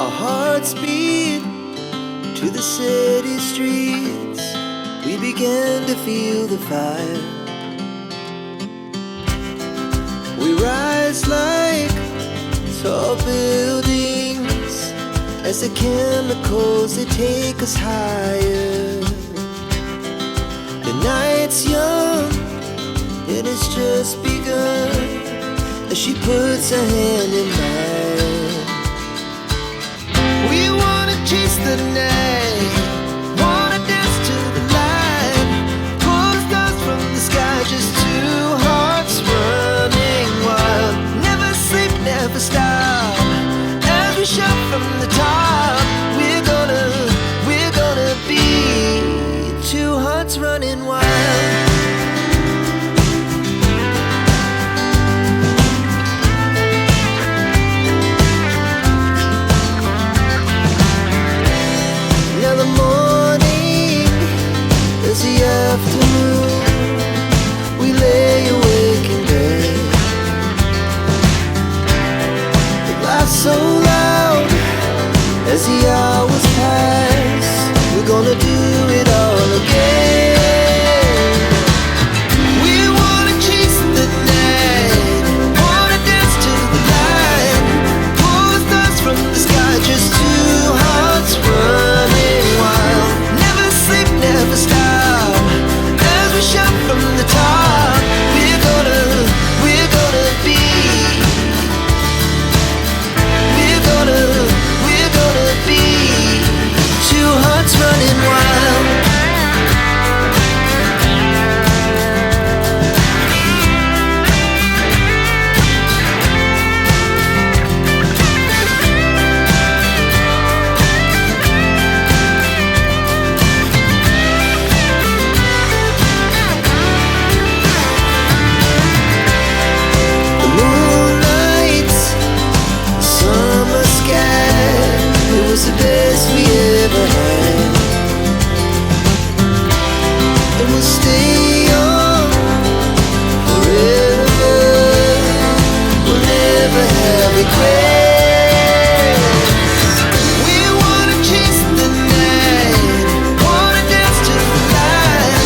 Our hearts beat to the city streets. We began to feel the fire. We rise like tall buildings as the chemicals, they take us higher. The night's young, it has just begun, as she puts her hand in mine. We wanna chase the night, wanna dance to the light, pull the stars from the sky, just two hearts running wild. Never sleep, never stop, as we shout from the top. We're gonna be two hearts running wild. Now the morning is the afternoon. We lay awake in bed. The laughs so loud as the hours pass. We're gonna do it all again. We wanna chase the night, wanna dance to the light, pull the stars from the sky, just two hearts running wild. Never sleep, never stop, as we shout from the top. We're gonna be, we're gonna be two hearts running wild. The moonlight, summer sky, it was the best we ever had. And we'll stay young forever. We'll never have regrets. We wanna chase the night, wanna dance to the light,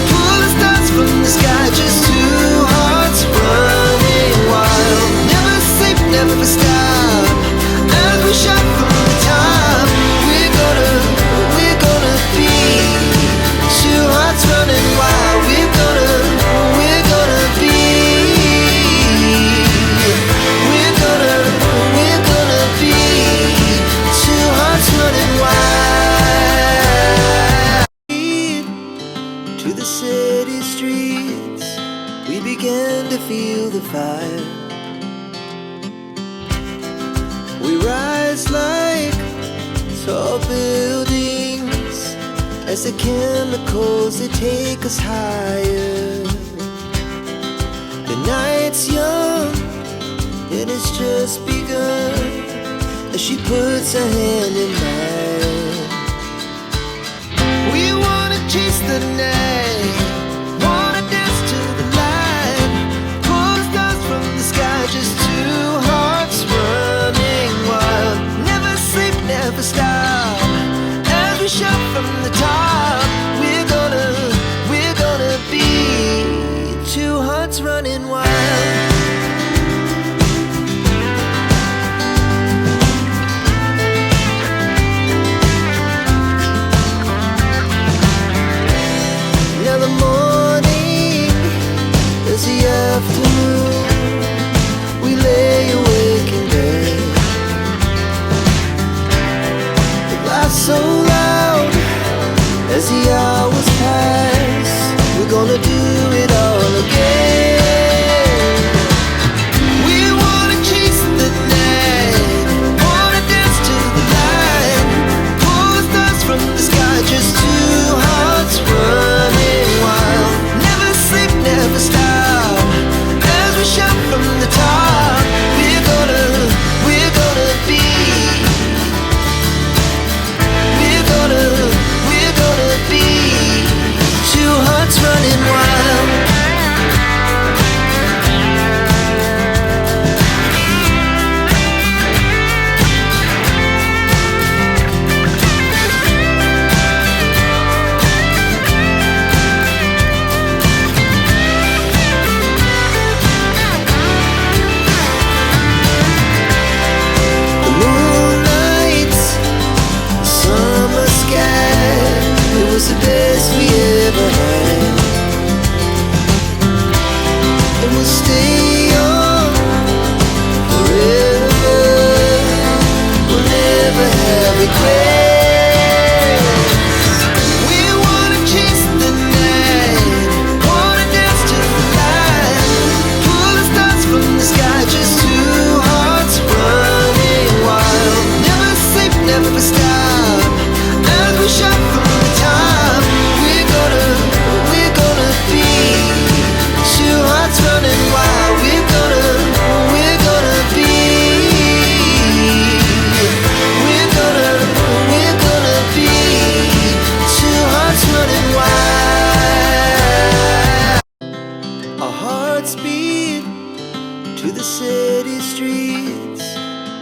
pull the stars from the sky, just two hearts running wild. Never sleep, never stop, as we shout from the top. We're gonna be two hearts running wild. We're gonna be, we're gonna be two hearts running wild. To the city streets, we began to feel the fire. We rise like tall buildings as the chemicals, they take us higher. The night's young, it has just begun, as she puts her hand in mine. We wanna chase the night, wanna dance to the light, pull the stars from the sky, just two hearts running wild. Never sleep, never stop, as we shout from the top. We're gonna be two hearts running wild. Now the morning is the afternoon. We lay awake in bed. The laughs so loud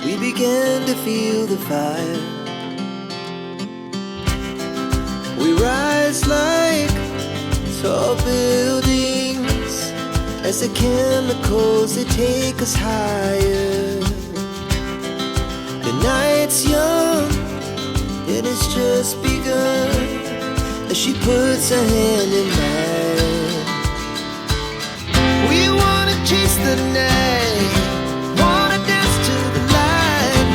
we began to feel the fire. We rise like tall buildings as the chemicals, they take us higher. The night's young, it has just begun, as she puts her hand in mine. We wanna chase the night, wanna dance to the light,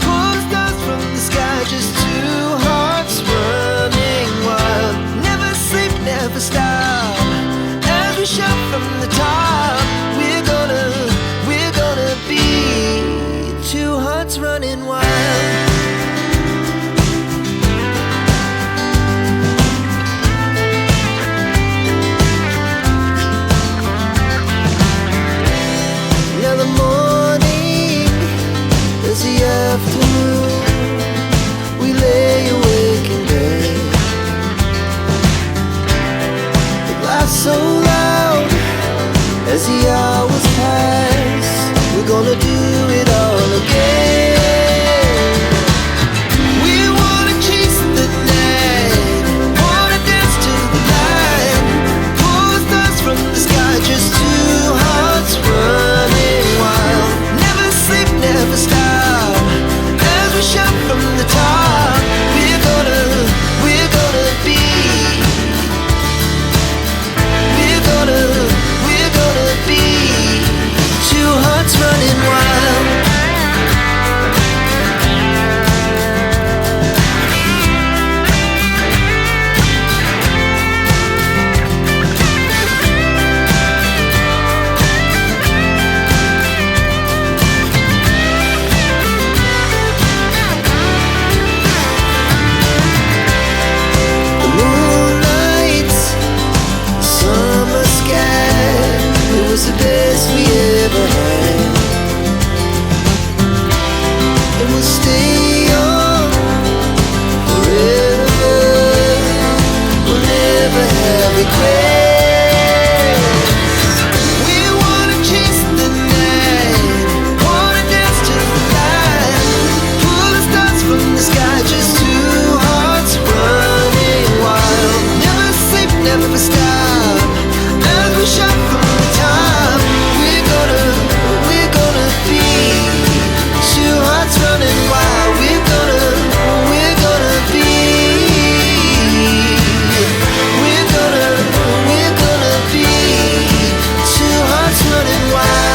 pull the stars from the sky, just two hearts running wild. Never sleep, never stop, as we shout from the top. We're gonna be two hearts running wild. Now the morning is the afternoon, we lay awake in bed. The glass so loud as the hours pass, we're gonna do it all again. We wanna chase the night, wanna dance to the light, pull the stars from the sky, just two hearts running wild. Never sleep, never stop, as we shout from the top. We're gonna be, we're gonna be two hearts running wild. The moonlight, summer sky, it was the best we ever had. And we'll stay on forever, we'll never have regrets. We wanna chase the night, wanna dance to the light, pull the stars from the sky, just two hearts running wild. Never sleep, never stop, as we shout from the top. We're gonna be two hearts running wild. We're gonna be, we're gonna be two hearts running wild.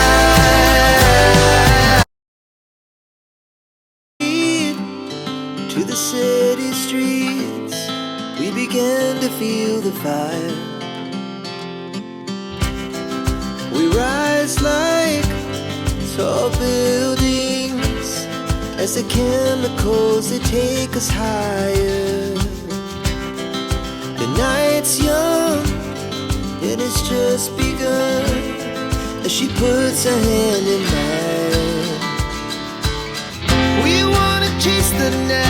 To the city streets, we began to feel the fire. We rise like tall buildings as the chemicals, they take us higher. The night's young, it has just begun, as she puts her hand in mine. We wanna chase the night,